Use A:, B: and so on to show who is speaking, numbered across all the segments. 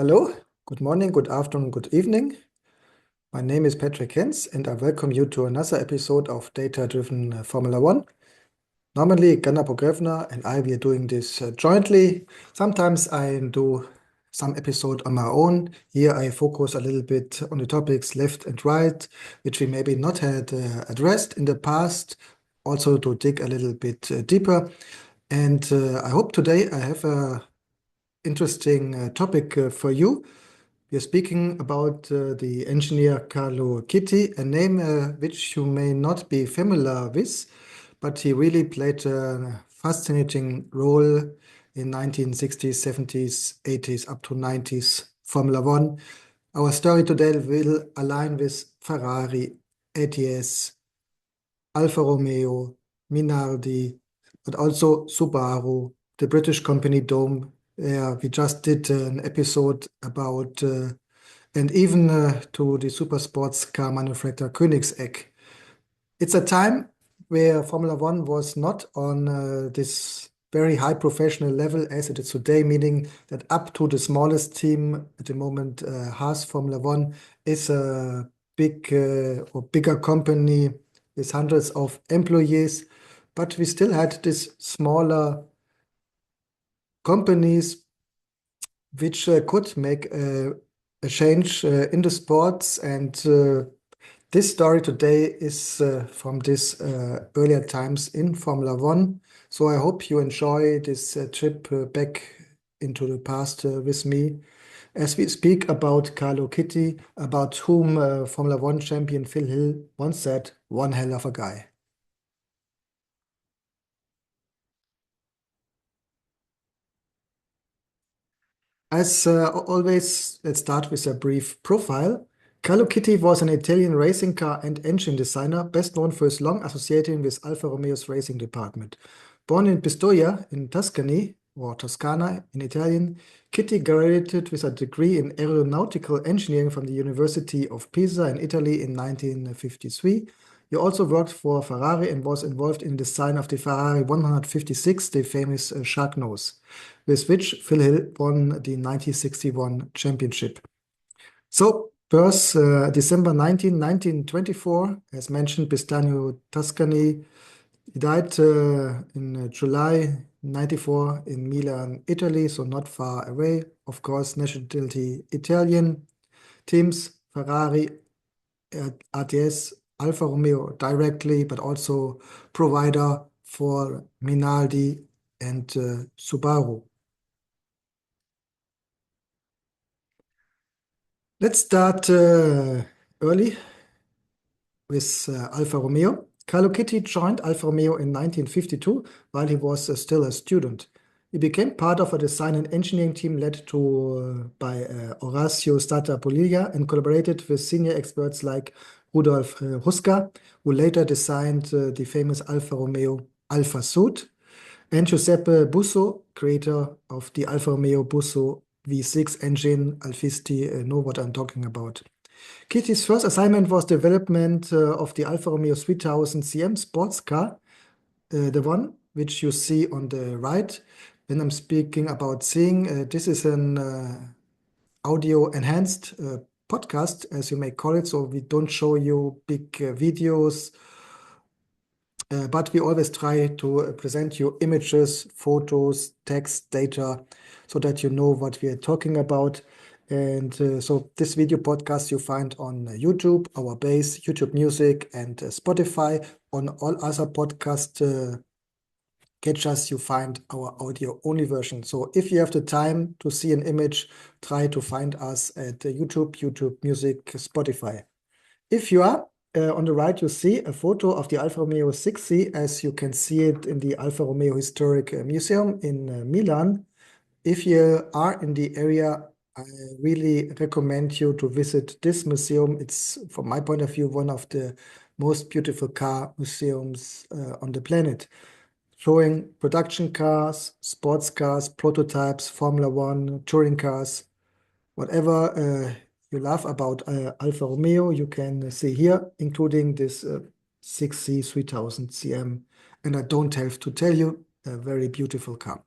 A: Hello, good morning, good afternoon, good evening. My name is Patrick Henz, and I welcome you to another episode of Data-Driven Formula One. Normally, Gunnar Pogrevna and I, we are doing this jointly. Sometimes I do some episode on my own. Here I focus a little bit on the topics left and right, which we maybe not had addressed in the past, also to dig a little bit deeper. And I hope today I have a interesting topic for you. We are speaking about the engineer Carlo Chiti, a name which you may not be familiar with, but he really played a fascinating role in 1960s, 70s, 80s, up to 90s Formula One. Our story today will align with Ferrari, ATS, Alfa Romeo, Minardi, but also Subaru, the British company Dome. We just did an episode about, and even to the super sports car manufacturer Koenigsegg. It's a time where Formula One was not on this very high professional level as it is today, meaning that up to the smallest team at the moment, Haas Formula One, is a big or bigger company with hundreds of employees. But we still had these smaller companies which could make a change in the sports. And this story today is from these earlier times in Formula One. So I hope you enjoy this trip back into the past with me as we speak about Carlo Chiti, about whom Formula One champion Phil Hill once said, "One hell of a guy." As always, let's start with a brief profile. Carlo Chiti was an Italian racing car and engine designer, best known for his long association with Alfa Romeo's racing department. Born in Pistoia in Tuscany, or Toscana in Italian, Chiti graduated with a degree in aeronautical engineering from the University of Pisa in Italy in 1953. He also worked for Ferrari and was involved in the design of the Ferrari 156, the famous shark nose, with which Phil Hill won the 1961 championship. So, birth December 19, 1924, as mentioned, Pistagno, Tuscany. He died in July 94 in Milan, Italy, so not far away. Of course, nationality Italian. Teams Ferrari, ATS, Alfa Romeo directly, but also provider for Minardi and Subaru. Let's start early with Alfa Romeo. Carlo Chiti joined Alfa Romeo in 1952 while he was still a student. He became part of a design and engineering team led by Orazio Stata-Puglia and collaborated with senior experts like Rudolf Huska, who later designed the famous Alfa Romeo Alfa suit, and Giuseppe Busso, creator of the Alfa Romeo Busso V6 engine. Alfisti know what I'm talking about. Chiti's first assignment was development of the Alfa Romeo 3000 CM sports car, the one which you see on the right. When I'm speaking about seeing, this is an audio enhanced podcast, as you may call it. So we don't show you big videos, but we always try to present you images, photos, text, data, so that you know what we are talking about. And so this video podcast you find on YouTube, our base, YouTube Music, and Spotify. On all other podcast catchers, you find our audio-only version. So if you have the time to see an image, try to find us at YouTube, YouTube Music, Spotify. If you are on the right, you see a photo of the Alfa Romeo 60, as you can see it in the Alfa Romeo Historic Museum in Milan. If you are in the area, I really recommend you to visit this museum. It's, from my point of view, one of the most beautiful car museums on the planet, showing production cars, sports cars, prototypes, Formula One, touring cars, whatever you love about Alfa Romeo, you can see here, including this 6C 3000 CM. And I don't have to tell you, a very beautiful car.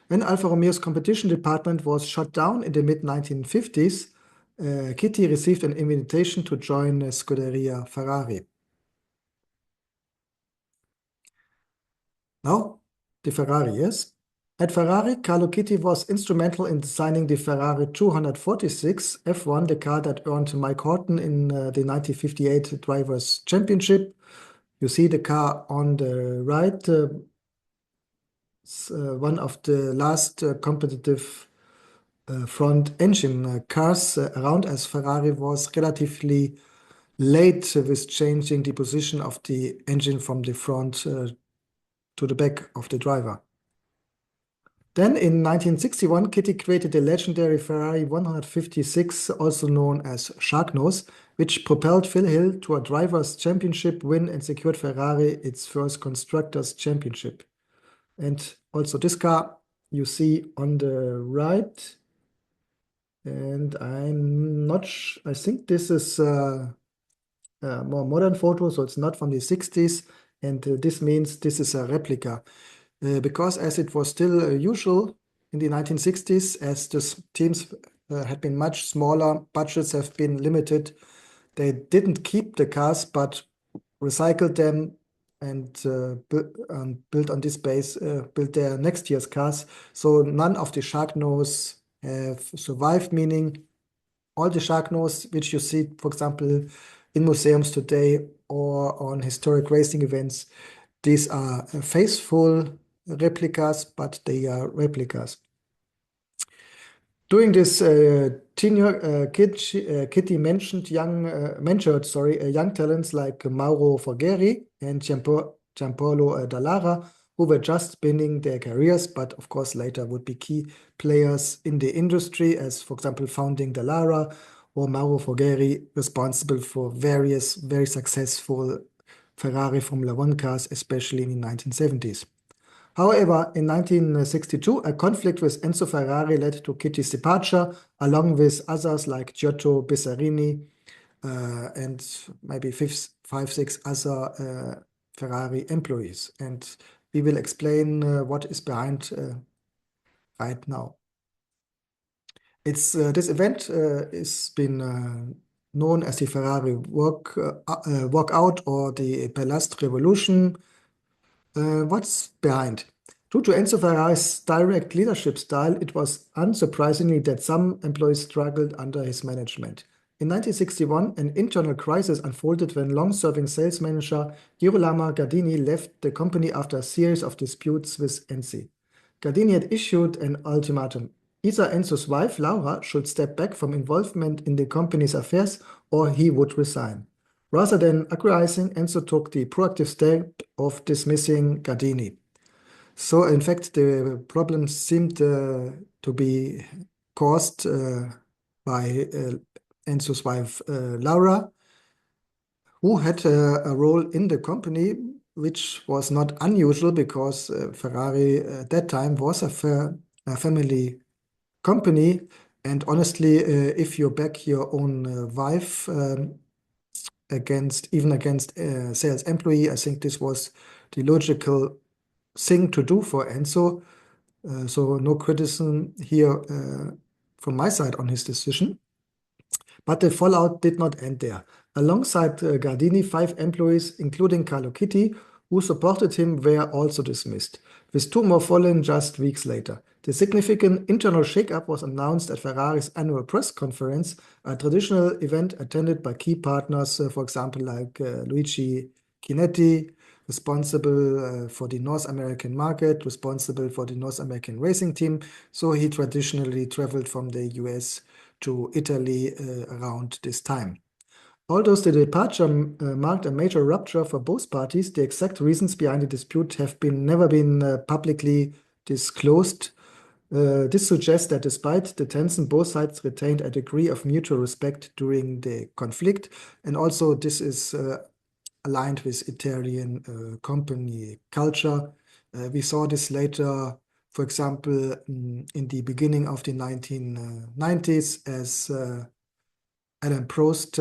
A: When Alfa Romeo's competition department was shut down in the mid-1950s, Chiti received an invitation to join Scuderia Ferrari. Now, the Ferrari, yes? At Ferrari, Carlo Chiti was instrumental in designing the Ferrari 246 F1, the car that earned Mike Horton in the 1958 Drivers' Championship. You see the car on the right, one of the last competitive front engine cars around, as Ferrari was relatively late with changing the position of the engine from the front to the back of the driver. Then in 1961, Chiti created the legendary Ferrari 156, also known as Sharknose, which propelled Phil Hill to a drivers' championship win and secured Ferrari its first constructors' championship. And also this car you see on the right. And I'm not I think this is a more modern photo, so it's not from the 60s. And this means this is a replica. Because as it was still usual in the 1960s, as the teams had been much smaller, budgets have been limited, they didn't keep the cars, but recycled them and built on this base, built their next year's cars. So none of the Sharknose have survived, meaning all the Sharknose, which you see, for example, in museums today or on historic racing events, these are faithful replicas, but they are replicas. During this tenure, Chiti mentioned mentored young talents like Mauro Forgeri and Giampaolo Dallara, who were just beginning their careers, but of course later would be key players in the industry, as for example founding Dallara or Mauro Forgeri, responsible for various very successful Ferrari Formula One cars, especially in the 1970s. However, in 1962, a conflict with Enzo Ferrari led to Chitti's departure, along with others like Giotto Bissarini and maybe five, six other Ferrari employees. And we will explain what is behind right now. This event has been known as the Ferrari Walkout or the Palast Revolution. What's behind? Due to Enzo Ferrari's direct leadership style, it was unsurprisingly that some employees struggled under his management. In 1961, an internal crisis unfolded when long-serving sales manager Girolamo Gardini left the company after a series of disputes with Enzi. Gardini had issued an ultimatum. Either Enzo's wife, Laura, should step back from involvement in the company's affairs or he would resign. Rather than acquiescing, Enzo took the proactive step of dismissing Gardini. So, in fact, the problem seemed to be caused by Enzo's wife, Laura, who had a role in the company, which was not unusual because Ferrari at that time was a family company. And honestly, if you back your own wife, against sales employee, I think this was the logical thing to do for Enzo. So no criticism here from my side on his decision. But the fallout did not end there. Alongside Gardini, 5 employees, including Carlo Chiti, who supported him, were also dismissed, with 2 more following just weeks later. The significant internal shakeup was announced at Ferrari's annual press conference, a traditional event attended by key partners, for example, like Luigi Chinetti, responsible for the North American market, responsible for the North American racing team. So he traditionally traveled from the US to Italy around this time. Although the departure marked a major rupture for both parties, the exact reasons behind the dispute have never been publicly disclosed. This suggests that despite the tension, both sides retained a degree of mutual respect during the conflict, and also this is aligned with Italian company culture. We saw this later, for example, in the beginning of the 1990s, as Alain Prost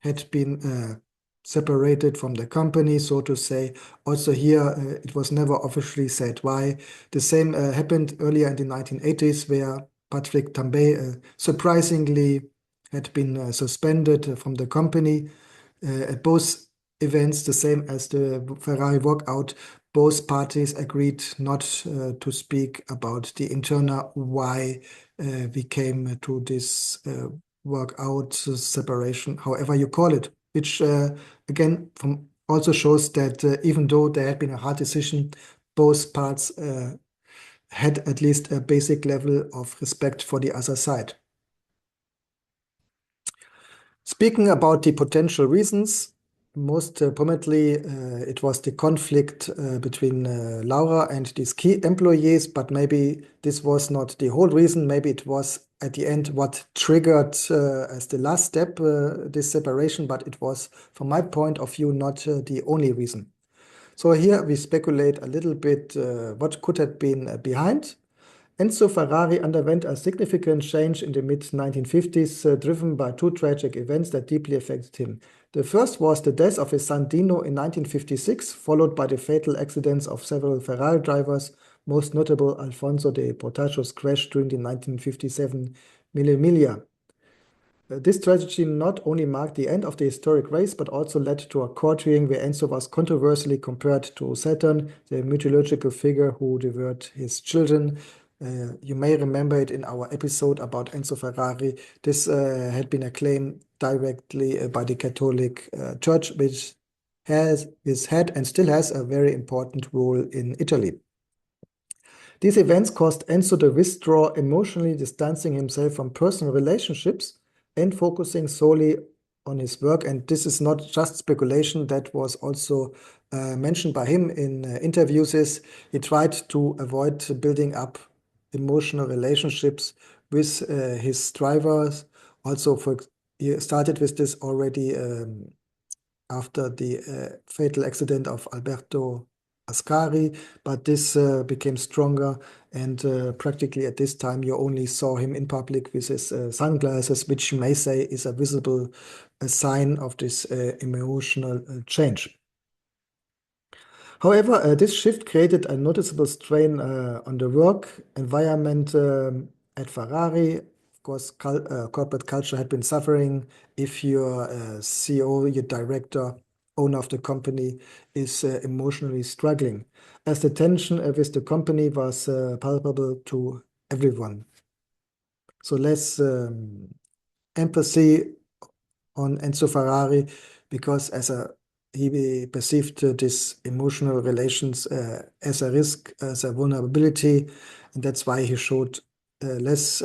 A: had been separated from the company, so to say. Also here, it was never officially said why. The same happened earlier in the 1980s, where Patrick Henz surprisingly had been suspended from the company. At both events, the same as the Ferrari walkout, both parties agreed not to speak about the internal why we came to this workout separation, however you call it, which again also shows that even though there had been a hard decision, both parts had at least a basic level of respect for the other side. Speaking about the potential reasons, most prominently, it was the conflict between Laura and these key employees, but maybe this was not the whole reason. Maybe it was at the end what triggered as the last step this separation, but it was, from my point of view, not the only reason. So here we speculate a little bit what could have been behind. Enzo Ferrari underwent a significant change in the mid-1950s, driven by two tragic events that deeply affected him. The first was the death of his son Dino in 1956, followed by the fatal accidents of several Ferrari drivers, most notable Alfonso de Portacho's crash during the 1957 Mille Miglia. This tragedy not only marked the end of the historic race, but also led to a court hearing where Enzo was controversially compared to Saturn, the mythological figure who devoured his children. You may remember it in our episode about Enzo Ferrari. This had been acclaimed directly by the Catholic Church, which had and still has a very important role in Italy. These events caused Enzo to withdraw, emotionally distancing himself from personal relationships and focusing solely on his work. And this is not just speculation, that was also mentioned by him in interviews. He tried to avoid building up emotional relationships with his drivers. Also, he started with this already after the fatal accident of Alberto Ascari, but this became stronger, and practically at this time you only saw him in public with his sunglasses, which you may say is a visible sign of this emotional change. However, this shift created a noticeable strain on the work environment at Ferrari. Of course, corporate culture had been suffering. If your CEO, your director, owner of the company is emotionally struggling, as the tension with the company was palpable to everyone. So less empathy on Enzo Ferrari, because he perceived this emotional relations as a risk, as a vulnerability, and that's why he showed less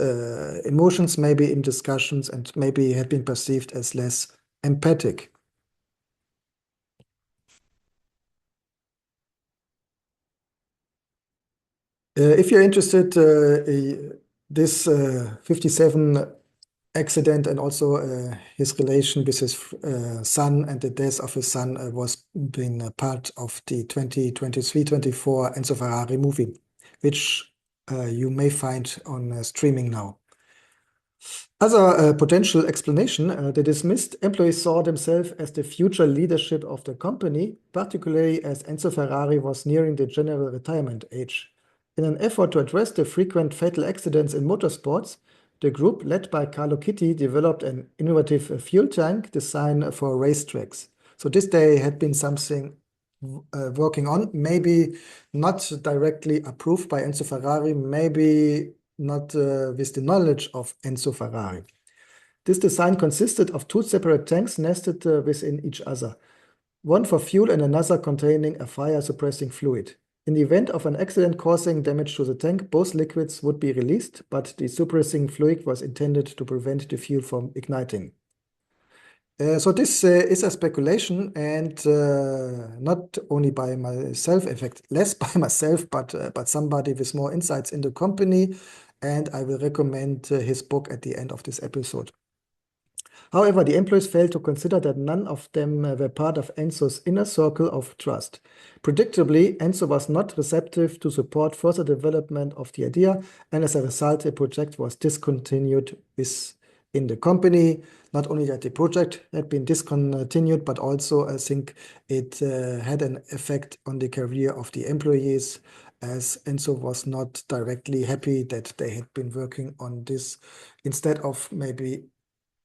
A: emotions maybe in discussions, and maybe had been perceived as less empathic. If you're interested, this 57 accident and also his relation with his son and the death of his son was being a part of the 2023-24 Enzo Ferrari movie, which you may find on streaming now. Other potential explanation, the dismissed employees saw themselves as the future leadership of the company, particularly as Enzo Ferrari was nearing the general retirement age. In an effort to address the frequent fatal accidents in motorsports, the group, led by Carlo Chiti, developed an innovative fuel tank designed for racetracks. So this they had been something working on, maybe not directly approved by Enzo Ferrari, maybe not with the knowledge of Enzo Ferrari. This design consisted of two separate tanks nested within each other, one for fuel and another containing a fire-suppressing fluid. In the event of an accident causing damage to the tank, both liquids would be released, but the suppressing fluid was intended to prevent the fuel from igniting. So this is a speculation, and not only by myself, in fact, less by myself, but somebody with more insights in the company, and I will recommend his book at the end of this episode. However, the employees failed to consider that none of them were part of Enzo's inner circle of trust. Predictably, Enzo was not receptive to support further development of the idea, and as a result, the project was discontinued within in the company. Not only that the project had been discontinued, but also I think it had an effect on the career of the employees, as Enzo was not directly happy that they had been working on this instead of maybe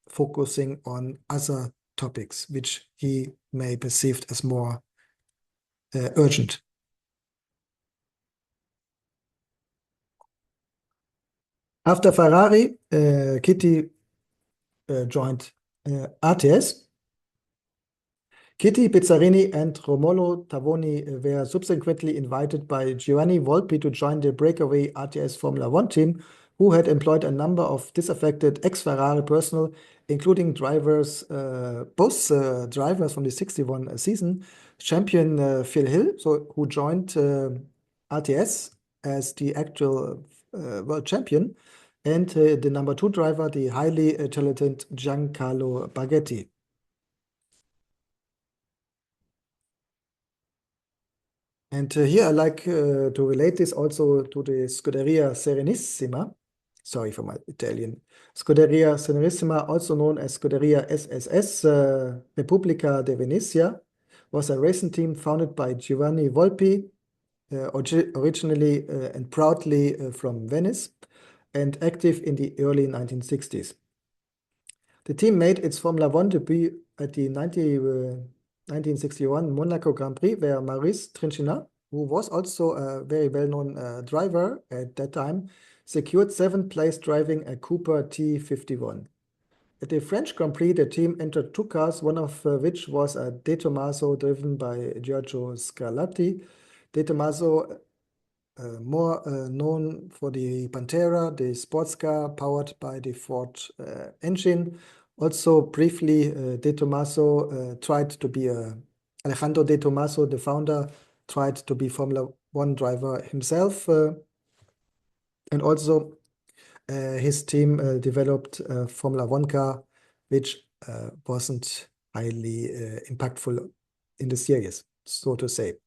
A: focusing on other topics, which he may perceived as more urgent. After Ferrari, Chiti joined ATS. Chiti, Pizzarini, and Romolo Tavoni were subsequently invited by Giovanni Volpi to join the breakaway ATS Formula One team, who had employed a number of disaffected ex-Ferrari personnel, including drivers, both drivers from the 61 season, champion Phil Hill, so who joined ATS as the actual world champion, and the number two driver, the highly talented Giancarlo Baghetti. And here I like to relate this also to the Scuderia Serenissima. Sorry for my Italian. Scuderia Serenissima, also known as Scuderia SSS Repubblica di Venezia, was a racing team founded by Giovanni Volpi, originally and proudly from Venice, and active in the early 1960s. The team made its Formula One debut at the 1961 Monaco Grand Prix, where Maurice Trinchina, who was also a very well-known driver at that time, secured 7th place driving a Cooper T51. At the French Grand Prix, the team entered two cars, one of which was a De Tomaso driven by Giorgio Scarlatti. De Tomaso, more known for the Pantera, the sports car powered by the Ford engine. Also, briefly, De Tomaso tried to be Alejandro De Tomaso, the founder, tried to be Formula One driver himself. And also, his team developed a Formula One car, which wasn't highly impactful in the series, so to say.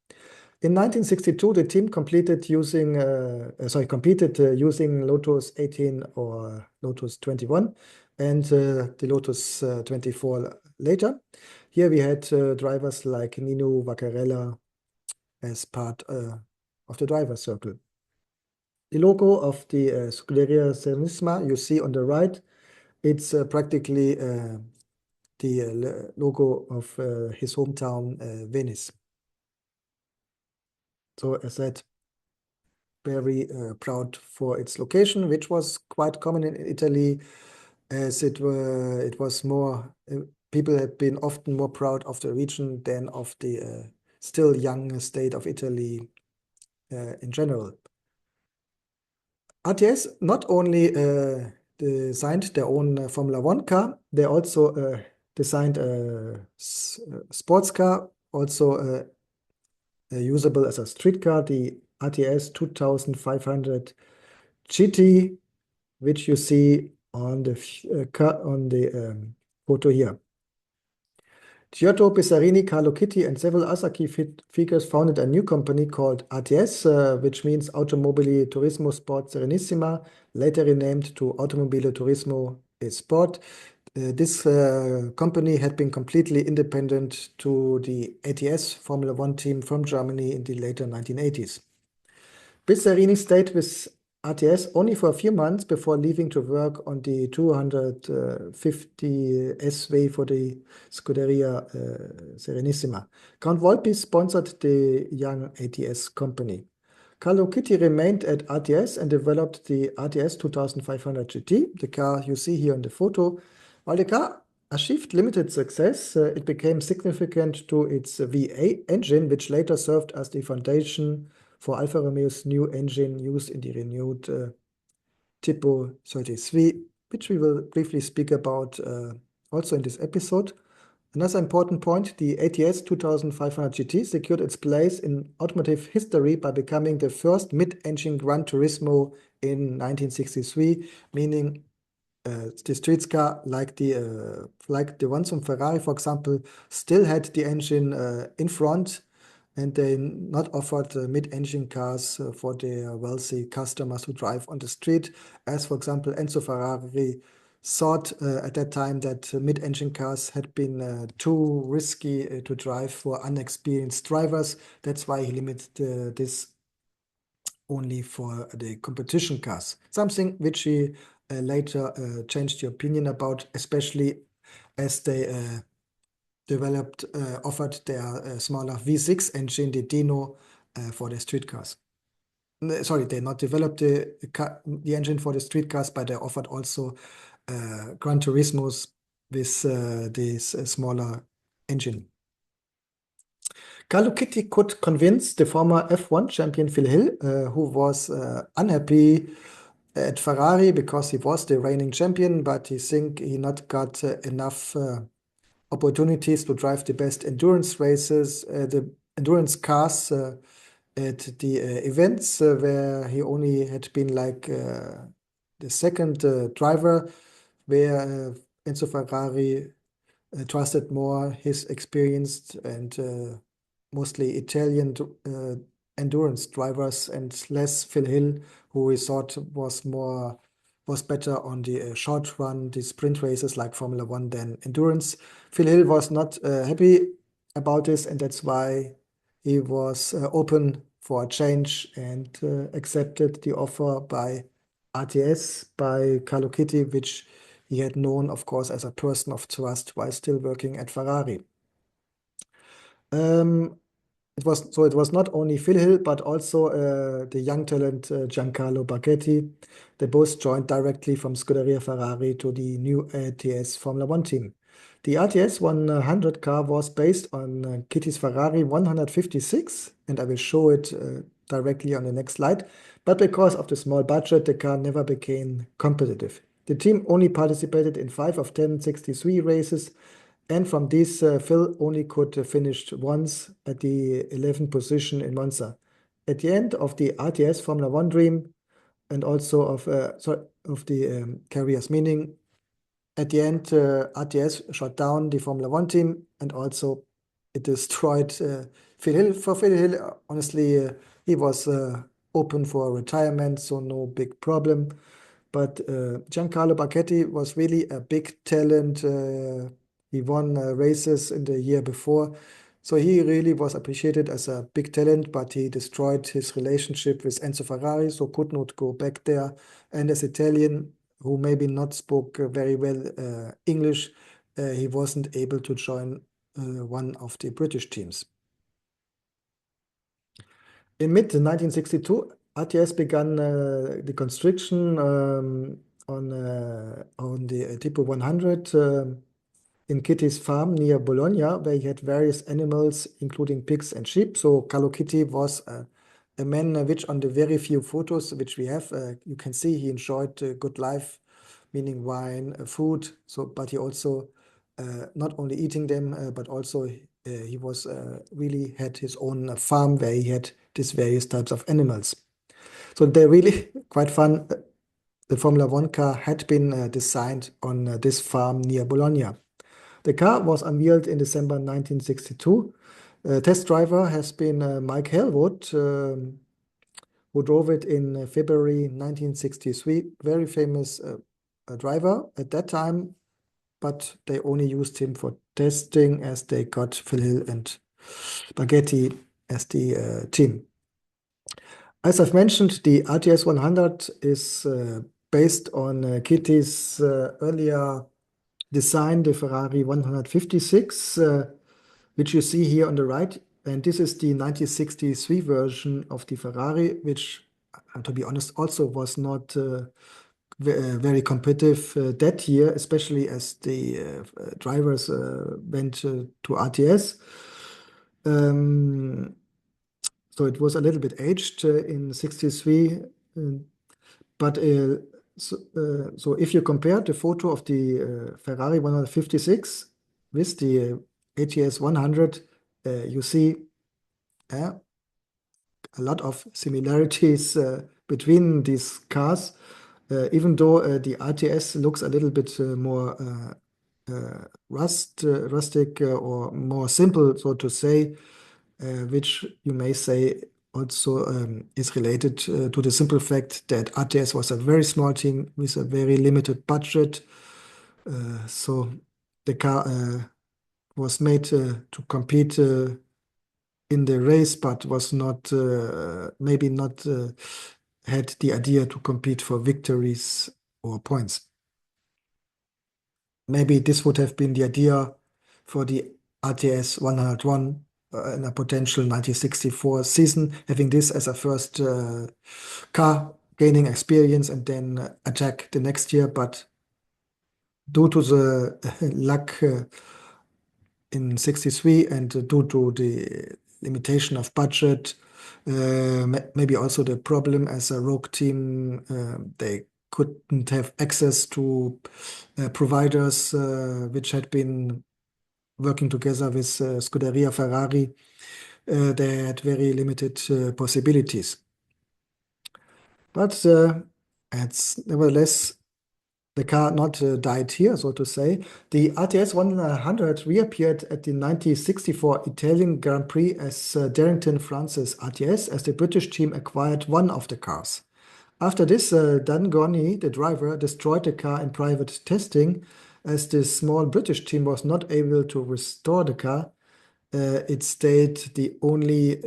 A: In 1962, the team competed using Lotus 18 or Lotus 21 and the Lotus 24 later. Here we had drivers like Nino Vaccarella as part of the driver circle. The logo of the Scuderia Serenissima you see on the right, it's practically the logo of his hometown, Venice. So as I said, very proud for its location, which was quite common in Italy, as it was more, people had been often more proud of the region than of the still young state of Italy in general. ATS not only designed their own Formula One car, they also designed a sports car, also usable as a street car, the ATS 2500 GT, which you see on the photo here. Giotto Pizzarini, Carlo Chiti, and several other key figures founded a new company called ATS, which means Automobili Turismo Sport Serenissima, later renamed to Automobile Turismo e Sport. This company had been completely independent to the ATS Formula One team from Germany in the later 1980s. Pizzarini stayed with ATS only for a few months before leaving to work on the 250 SV for the Scuderia Serenissima. Count Volpi sponsored the young ATS company. Carlo Chiti remained at ATS and developed the ATS 2500 GT, the car you see here in the photo. While the car achieved limited success, it became significant to its V8 engine, which later served as the foundation for Alfa Romeo's new engine used in the renewed Tipo 33, which we will briefly speak about also in this episode. Another important point, the ATS 2500 GT secured its place in automotive history by becoming the first mid-engine Gran Turismo in 1963, meaning the street car, like the ones from Ferrari, for example, still had the engine in front, and they not offered mid-engine cars for their wealthy customers who drive on the street, as for example Enzo Ferrari thought at that time that mid-engine cars had been too risky to drive for unexperienced drivers. That's why he limited this only for the competition cars, something which he later changed the opinion about, especially as they offered their smaller V6 engine, the Dino, for the street cars. Sorry, they not developed the engine for the street cars, but they offered also Gran Turismos with this smaller engine. Carlo Chiti could convince the former F1 champion Phil Hill, who was unhappy at Ferrari because he was the reigning champion, but he think he not got enough opportunities to drive the best endurance races, the endurance cars at the events where he only had been like the second driver, where Enzo Ferrari trusted more his experienced and mostly Italian endurance drivers and less Phil Hill, who he thought was better on the short run, the sprint races like Formula One than endurance. Phil Hill was not happy about this, and that's why he was open for a change and accepted the offer by ATS, by Carlo Chiti, which he had known, of course, as a person of trust while still working at Ferrari. It was not only Phil Hill, but also the young talent Giancarlo Baghetti. They both joined directly from Scuderia Ferrari to the new ATS Formula One team. The ATS 100 car was based on Kitty's Ferrari 156, and I will show it directly on the next slide. But because of the small budget, the car never became competitive. The team only participated in 5 of 10 63 races, and from these, Phil only could finish once at the 11th position in Monza. At the end of the ATS Formula One dream, and also of the careers, meaning at the end, ATS shut down the Formula One team, and also it destroyed Phil Hill. For Phil Hill, honestly, he was open for retirement, so no big problem. But Giancarlo Baghetti was really a big talent. He won races in the year before. So he really was appreciated as a big talent, but he destroyed his relationship with Enzo Ferrari, so could not go back there. And as Italian, who maybe not spoke very well English, he wasn't able to join one of the British teams. In mid-1962, ATS began the construction on the Tipo 100 in Kitty's farm near Bologna, where he had various animals, including pigs and sheep. So Carlo Chiti was a man which, on the very few photos which we have, you can see he enjoyed a good life, meaning wine, food. So, but he also not only eating them, but also he was really had his own farm where he had these various types of animals. So they're really quite fun. The Formula One car had been designed on this farm near Bologna. The car was unveiled in December 1962. Test driver has been Mike Hellwood, who drove it in February 1963. Very famous driver at that time, but they only used him for testing as they got Phil Hill and Baghetti as the team. As I've mentioned, the ATS 100 is based on Kitty's earlier design, the Ferrari 156, which you see here on the right. And this is the 1963 version of the Ferrari, which, to be honest, also was not very competitive that year, especially as the drivers went to ATS. So it was a little bit aged in 63. But so if you compare the photo of the Ferrari 156 with the ATS 100, you see a lot of similarities between these cars, even though the RTS looks a little bit more rustic or more simple, so to say, which you may say also is related to the simple fact that RTS was a very small team with a very limited budget. So the car was made to compete in the race, but was not maybe not had the idea to compete for victories or points. Maybe this would have been the idea for the ATS 101 in a potential 1964 season, having this as a first car, gaining experience and then attack the next year. But due to the luck in 63 and due to the limitation of budget, maybe also the problem as a rogue team, they couldn't have access to providers which had been working together with Scuderia Ferrari. They had very limited possibilities. But it's nevertheless the car not died here, so to say. The ATS 100 reappeared at the 1964 Italian Grand Prix as Darrington Francis ATS, as the British team acquired one of the cars. After this, Dan Gorney, the driver, destroyed the car in private testing. As the small British team was not able to restore the car, it stayed the only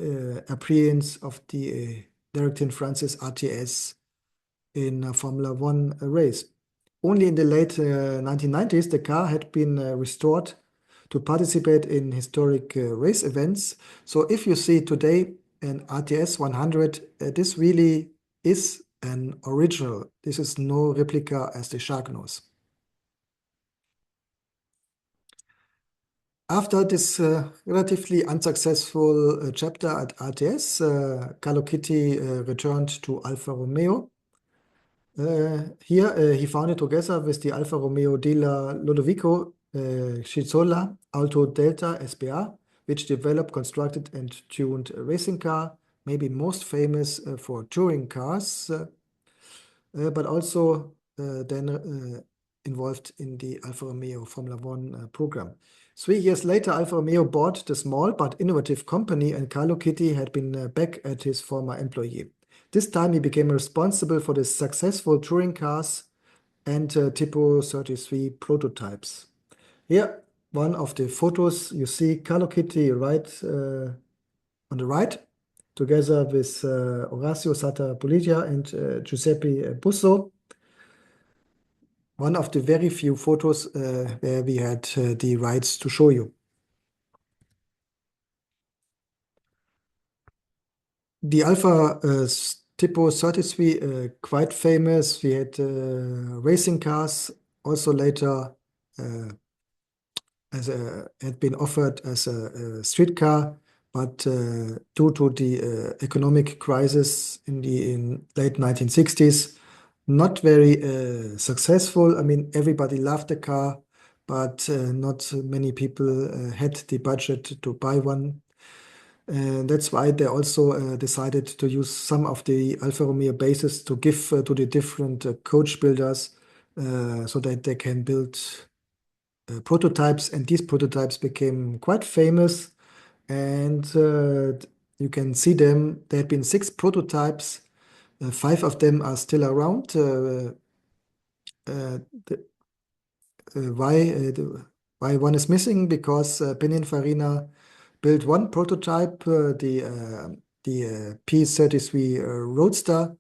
A: appearance of the Darrington Francis ATS in a Formula One race. Only in the late 1990s, the car had been restored to participate in historic race events. So if you see today an RTS 100, this really is an original. This is no replica as the shark nose. After this relatively unsuccessful chapter at RTS, Carlo Chiti returned to Alfa Romeo. Here he founded together with the Alfa Romeo dealer Lodovico Schizzola Autodelta SPA, which developed, constructed, and tuned a racing car, maybe most famous for touring cars, but also then involved in the Alfa Romeo Formula One program. 3 years later, Alfa Romeo bought the small but innovative company, and Carlo Chiti had been back at his former employee. This time he became responsible for the successful touring cars and Tipo 33 prototypes. Here, one of the photos, you see Carlo Chiti right on the right, together with Orazio Sattapulitia and Giuseppe Busso. One of the very few photos where we had the rights to show you. The Alpha Tipo 33, quite famous. We had racing cars, also later had been offered as a street car, but due to the economic crisis in the late 1960s, not very successful. I mean, everybody loved the car, but not many people had the budget to buy one. That's why they also decided to use some of the Alfa Romeo bases to give to the different coach builders so that they can build prototypes. And these prototypes became quite famous. And you can see them. There have been 6 prototypes. 5 of them are still around. Why one is missing? Because Pininfarina built one prototype, the P33 Roadster,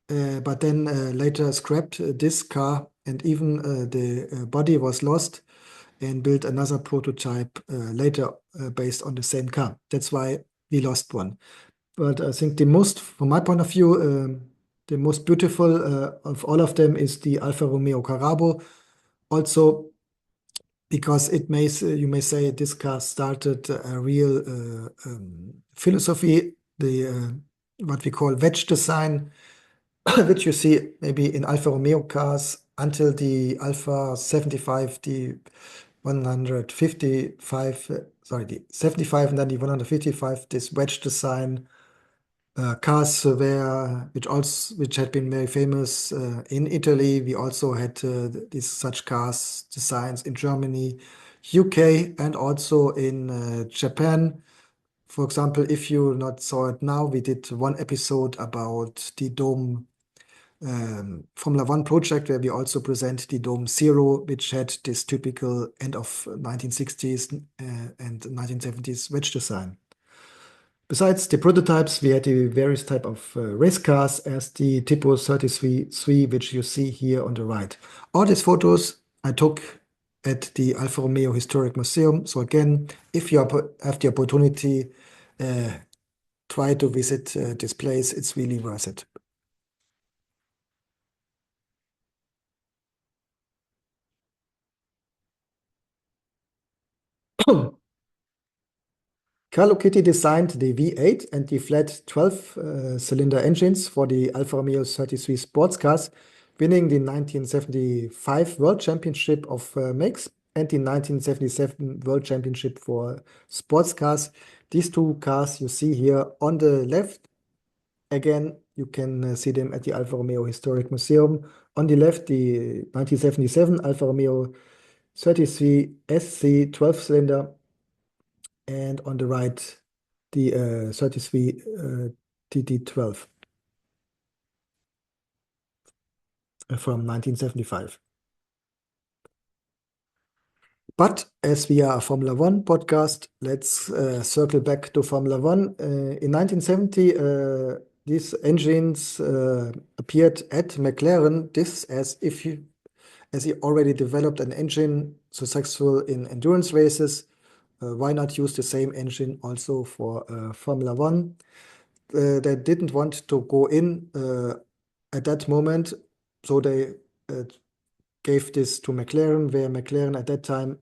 A: but then later scrapped this car, and even the body was lost, and built another prototype later based on the same car. That's why we lost one. But I think the most, from my point of view, the most beautiful of all of them is the Alfa Romeo Carrabo. Also, because you may say this car started a real philosophy, the what we call wedge design, which you see maybe in Alfa Romeo cars until the Alfa 75, the 155, the 75 and then the 155, this wedge design cars which had been very famous in Italy. We also had these such cars designs in Germany, UK, and also in Japan. For example, if you not saw it now, we did one episode about the Dome Formula One project where we also present the Dome Zero, which had this typical end of 1960s and 1970s wedge design. Besides the prototypes, we had the various type of race cars as the Tipo 33, which you see here on the right. All these photos I took at the Alfa Romeo Historic Museum. So again, if you have the opportunity, uh, try to visit this place. It's really worth it. Carlo Chiti designed the V8 and the flat 12-cylinder engines for the Alfa Romeo 33 sports cars, winning the 1975 World Championship of Makes and the 1977 World Championship for sports cars. These two cars you see here on the left. Again, you can see them at the Alfa Romeo Historic Museum. On the left, the 1977 Alfa Romeo 33 SC 12-cylinder, and on the right, the 33 TT12 from 1975. But as we are a Formula One podcast, let's circle back to Formula One. In 1970, these engines appeared at McLaren. This as he already developed an engine successful in endurance races. Why not use the same engine also for Formula One? They didn't want to go in at that moment, so they gave this to McLaren, where McLaren at that time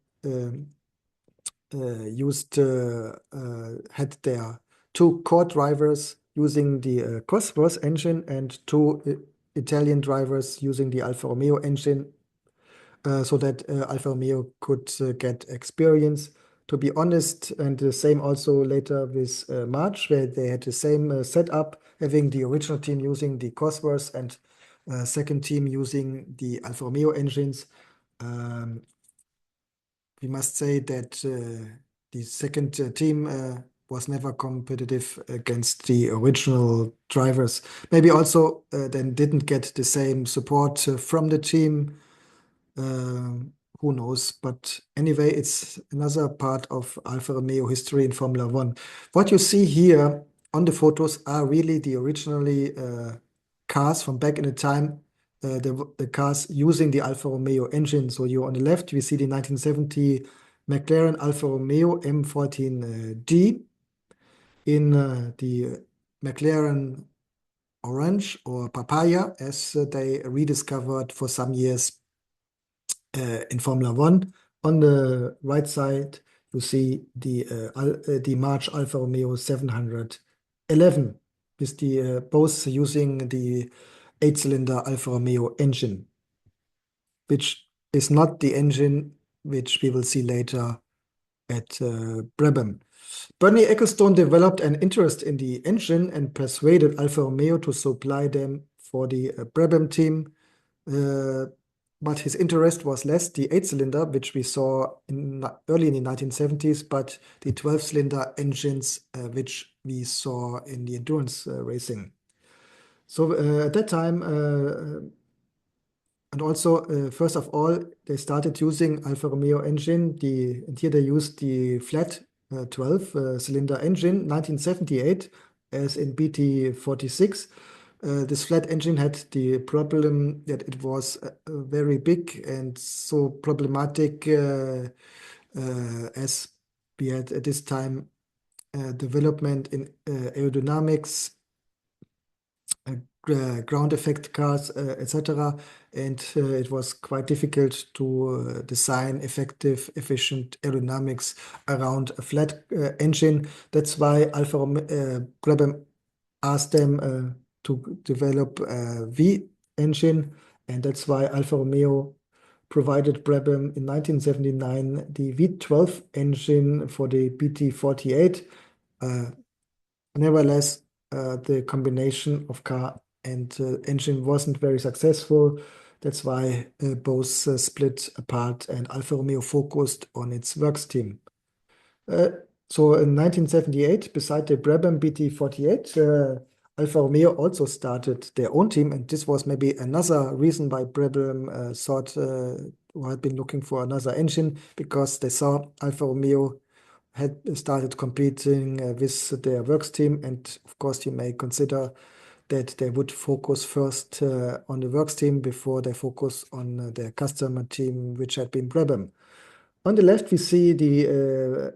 A: had their two core drivers using the Cosworth engine and two Italian drivers using the Alfa Romeo engine, so that Alfa Romeo could get experience. To be honest, and the same also later with March, where they had the same setup, having the original team using the Cosworth and second team using the Alfa Romeo engines. Um, we must say that the second team was never competitive against the original drivers. Maybe also then didn't get the same support from the team. Who knows? But anyway, it's another part of Alfa Romeo history in Formula One. What you see here on the photos are really the originally cars from back in the time, the cars using the Alfa Romeo engine. So you on the left, we see the 1970 McLaren Alfa Romeo M14D in the McLaren Orange or Papaya, as they rediscovered for some years in Formula One. On the right side, you see the March Alfa Romeo 711, with the both using the 8-cylinder Alfa Romeo engine, which is not the engine which we will see later at Brabham. Bernie Ecclestone developed an interest in the engine and persuaded Alfa Romeo to supply them for the Brabham team. But his interest was less the 8-cylinder, which we saw early in the 1970s, but the 12-cylinder engines, which we saw in the endurance racing. So at that time, and also, first of all, they started using Alfa Romeo engine. And here they used the flat 12-cylinder engine, 1978, as in BT46. This flat engine had the problem that it was very big and so problematic, as we had at this time development in aerodynamics, ground effect cars, etc. And it was quite difficult to design effective, efficient aerodynamics around a flat engine. That's why Brabham asked them to develop a V engine, and that's why Alfa Romeo provided Brabham in 1979 the V12 engine for the BT48. Nevertheless, the combination of car and engine wasn't very successful. That's why both split apart and Alfa Romeo focused on its works team. So in 1978, beside the Brabham BT48, Alfa Romeo also started their own team, and this was maybe another reason why Brabham thought or had been looking for another engine, because they saw Alfa Romeo had started competing with their works team, and of course you may consider that they would focus first on the works team before they focus on their customer team, which had been Brabham. On the left, we see the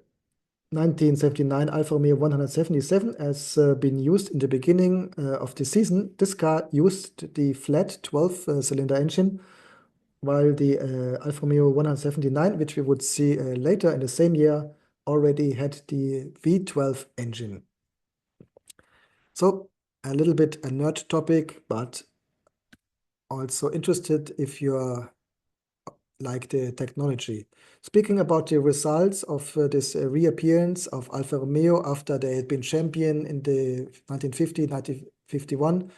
A: 1979 Alfa Romeo 177 has been used in the beginning of the season. This car used the flat 12-cylinder engine, while the Alfa Romeo 179, which we would see later in the same year, already had the V12 engine. So a little bit a nerd topic, but also interested if you're like the technology. Speaking about the results of this reappearance of Alfa Romeo after they had been champion in the 1950, 1951,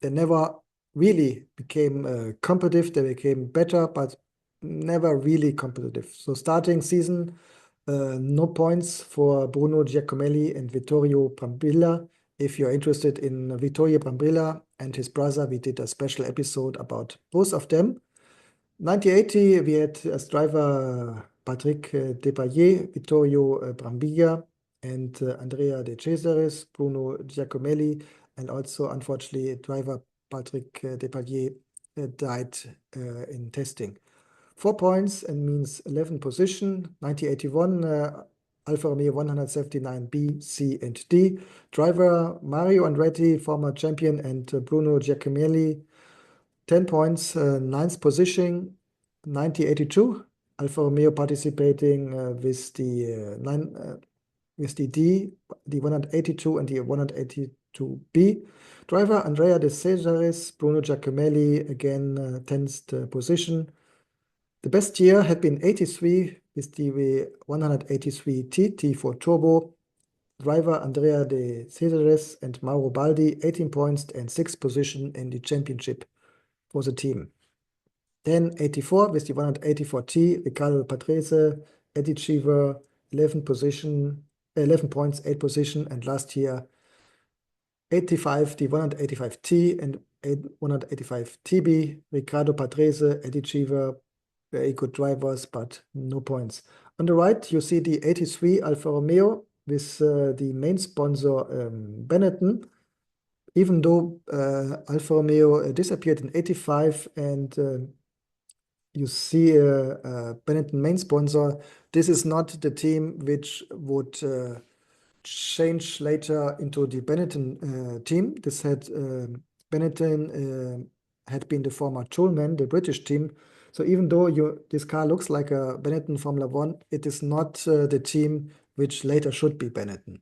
A: they never really became competitive. They became better, but never really competitive. So starting season, no points for Bruno Giacomelli and Vittorio Brambilla. If you're interested in Vittorio Brambilla and his brother, we did a special episode about both of them. 1980, we had as driver Patrick Depailler, Vittorio Brambilla, and Andrea De Cesaris, Bruno Giacomelli, and also, unfortunately, driver Patrick Depailler died in testing. 4 points and means 11th position. 1981, Alfa Romeo 179B, C, and D. Driver Mario Andretti, former champion, and Bruno Giacomelli, 10 points, 9th position. 1982, Alfa Romeo participating with the D, the 182 and the 182B. Driver Andrea De Cesaris, Bruno Giacomelli, again 10th position. The best year had been 83 with the 183T, T4 Turbo. Driver Andrea De Cesaris and Mauro Baldi, 18 points and 6th position in the championship for the team. Then 84 with the 184T, Riccardo Patrese, Eddie Cheever, 11 points, 8 position, and last year 85, the 185T and 185TB, Riccardo Patrese, Eddie Cheever, very good drivers, but no points. On the right, you see the 83 Alfa Romeo with the main sponsor Benetton. Even though Alfa Romeo disappeared in 85 and you see Benetton main sponsor, this is not the team which would change later into the Benetton team. This had Benetton had been the former Toleman, the British team. So even though this car looks like a Benetton Formula One, it is not the team which later should be Benetton.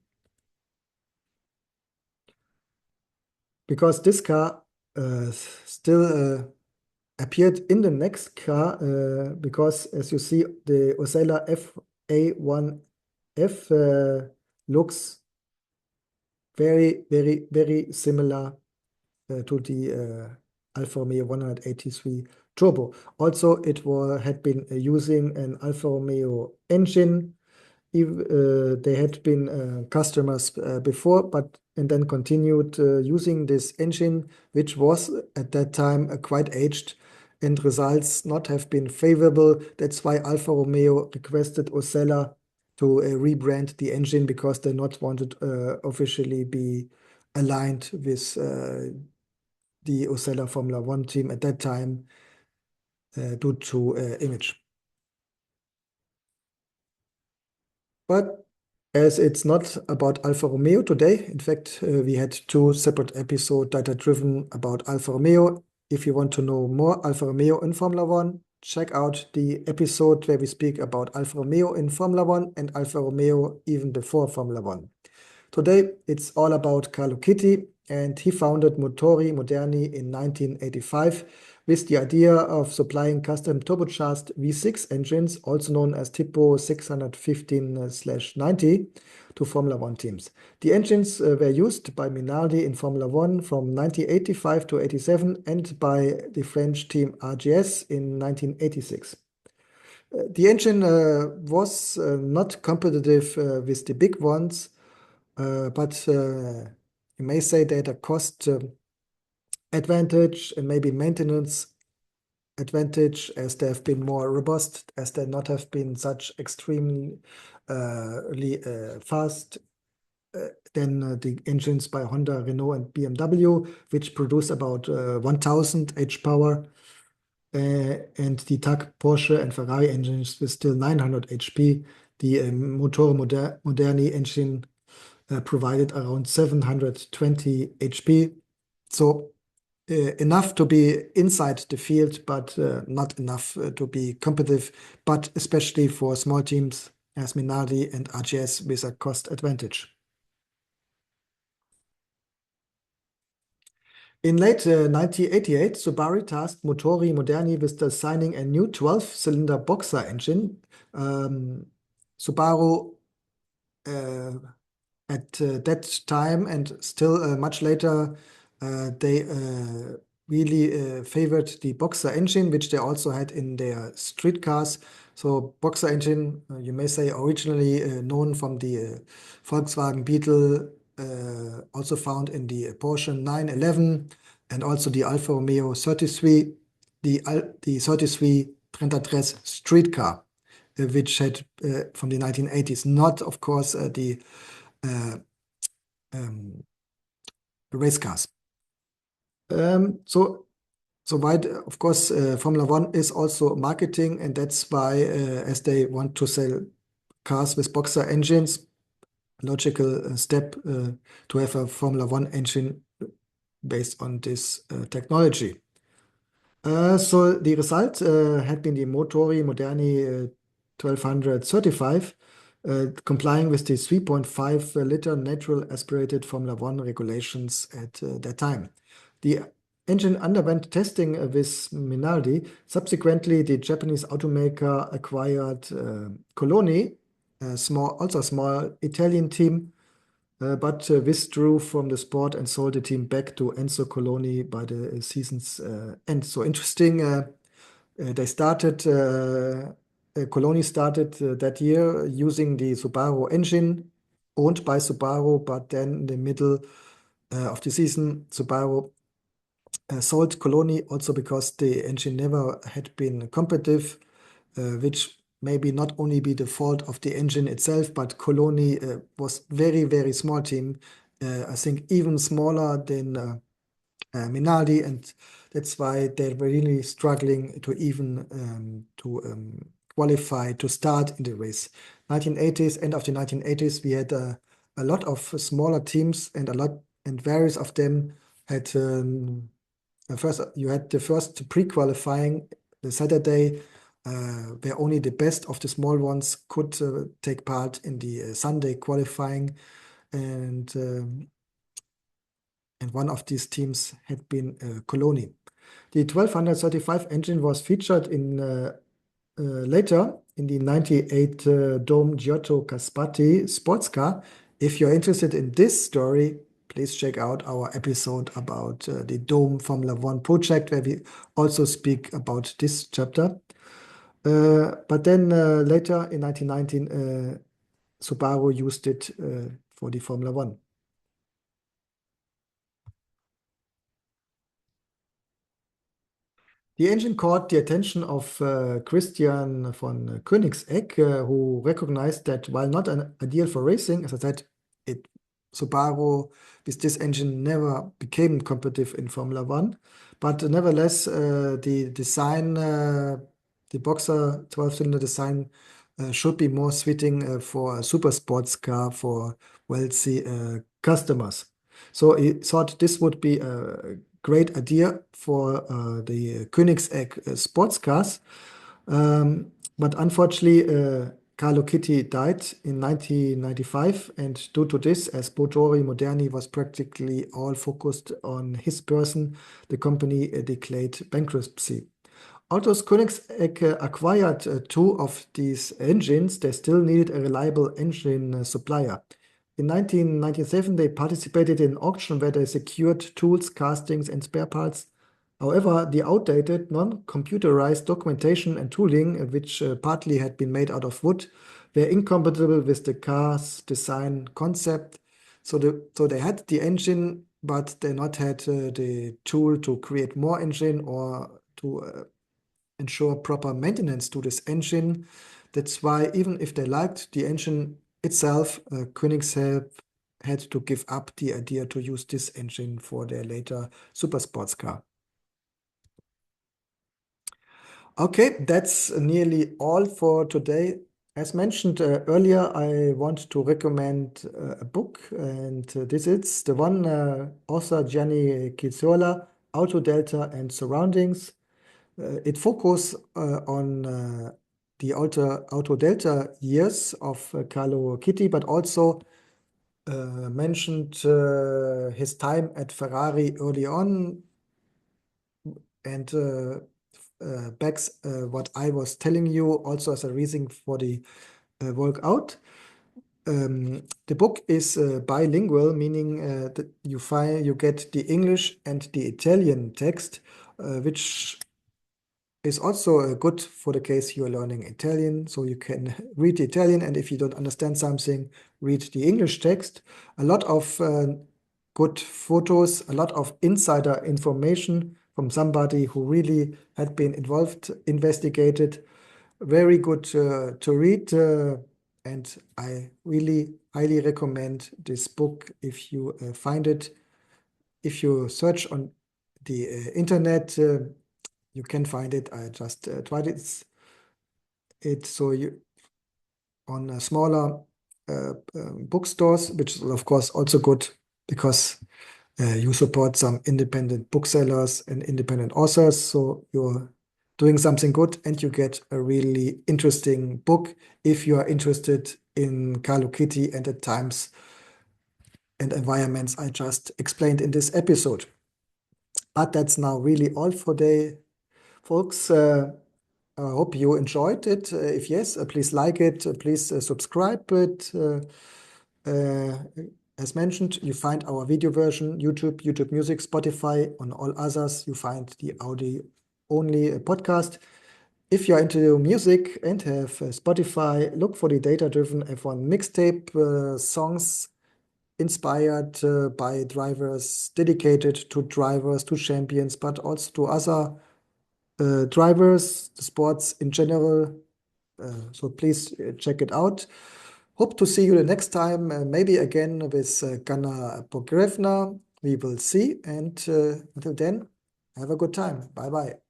A: Because this car still appeared in the next car, because as you see, the Osella FA1F looks very, very, very similar to the Alfa Romeo 183 Turbo. Also, it had been using an Alfa Romeo engine. They had been customers before, and then continued using this engine, which was at that time quite aged, and results not have been favorable. That's why Alfa Romeo requested Osella to rebrand the engine, because they not wanted officially be aligned with the Osella Formula One team at that time due to image. But as it's not about Alfa Romeo today, in fact, we had 2 separate episodes that are driven about Alfa Romeo. If you want to know more Alfa Romeo in Formula One, check out the episode where we speak about Alfa Romeo in Formula One and Alfa Romeo even before Formula One. Today, it's all about Carlo Chiti, and he founded Motori Moderni in 1985 with the idea of supplying custom turbocharged V6 engines, also known as Tipo 615/90, to Formula One teams. The engines were used by Minardi in Formula One from 1985 to 87 and by the French team RGS in 1986. The engine was not competitive with the big ones, but you may say that a cost advantage and maybe maintenance advantage, as they have been more robust, as they not have been such extremely fast than the engines by Honda, Renault, and BMW, which produce about 1000 h-power, and the TAG, Porsche, and Ferrari engines with still 900 HP. The Motori Moderni engine provided around 720 HP. So enough to be inside the field, but not enough to be competitive, but especially for small teams as Minardi and ATS with a cost advantage. In late 1988, Subaru tasked Motori Moderni with designing a new 12-cylinder boxer engine. Subaru at that time and still much later, they really favored the boxer engine, which they also had in their street cars. So boxer engine, you may say originally known from the Volkswagen Beetle, also found in the Porsche 911 and also the Alfa Romeo 33, the 33 33 street car, which had from the 1980s, not of course the race cars. So why, of course, Formula One is also marketing, and that's why, as they want to sell cars with boxer engines, logical step to have a Formula One engine based on this technology. So the result had been the Motori Moderni 1235, complying with the 3.5-liter natural aspirated Formula One regulations at that time. The engine underwent testing with Minardi. Subsequently, the Japanese automaker acquired Coloni, also a small Italian team, but withdrew from the sport and sold the team back to Enzo Coloni by the season's end. So interesting, they started, Coloni started that year using the Subaru engine owned by Subaru, but then in the middle of the season, Subaru sold Coloni also because the engine never had been competitive, which maybe not only be the fault of the engine itself, but Coloni was very, very small team. I think even smaller than Minardi, and that's why they were really struggling to even qualify to start in the race. 1980s, end of the 1980s, we had a lot of smaller teams, and various of them had first, you had the first pre-qualifying the Saturday, where only the best of the small ones could take part in the Sunday qualifying, and one of these teams had been Coloni. The 1235 engine was featured in later in the 98 Dome Giotto Caspati sports car. If you're interested in this story, please check out our episode about the Dome Formula One project, where we also speak about this chapter. But then later in 1919, Subaru used it for the Formula One. The engine caught the attention of Christian von Koenigsegg, who recognized that while not an ideal for racing, as I said, Subaru with this engine never became competitive in Formula One, but nevertheless, the design, the boxer 12-cylinder design, should be more fitting for a super sports car for wealthy customers. So he thought this would be a great idea for the Koenigsegg sports cars. But unfortunately, Carlo Chiti died in 1995, and due to this, as Motori Moderni was practically all focused on his person, the company declared bankruptcy. Although Koenigsegg acquired two of these engines, they still needed a reliable engine supplier. In 1997, they participated in an auction where they secured tools, castings, and spare parts. However, the outdated, non-computerized documentation and tooling, which partly had been made out of wood, were incompatible with the car's design concept. So they had the engine, but they not had the tool to create more engine or to ensure proper maintenance to this engine. That's why even if they liked the engine itself, Koenigsegg had to give up the idea to use this engine for their later super sports car. Okay, that's nearly all for today. As mentioned earlier, I want to recommend a book, and this is the one author Gianni Chizzola, Autodelta and Surroundings. It focuses on the Autodelta years of Carlo Chiti, but also mentioned his time at Ferrari early on and backs what I was telling you also as a reason for the Walkout. The book is bilingual, meaning that you get the English and the Italian text, which is also good for the case you're learning Italian, so you can read the Italian, and if you don't understand something, read the English text. A lot of good photos, a lot of insider information from somebody who really had been involved, investigated. Very good to read, and I really highly recommend this book if you find it. If you search on the internet, you can find it. I just tried it so you on smaller bookstores, which is of course also good because you support some independent booksellers and independent authors. So you're doing something good and you get a really interesting book if you are interested in Carlo Chiti and the times and environments I just explained in this episode. But that's now really all for today, folks. I hope you enjoyed it. If yes, please like it. Please subscribe it. Uh, as mentioned, you find our video version, YouTube Music, Spotify. On all others, you find the audio-only podcast. If you're into music and have Spotify, look for the data-driven F1 mixtape songs inspired by drivers, dedicated to drivers, to champions, but also to other drivers, the sports in general. So please check it out. Hope to see you the next time, maybe again with Ganna Pogrevna. We will see. And until then, have a good time. Bye bye.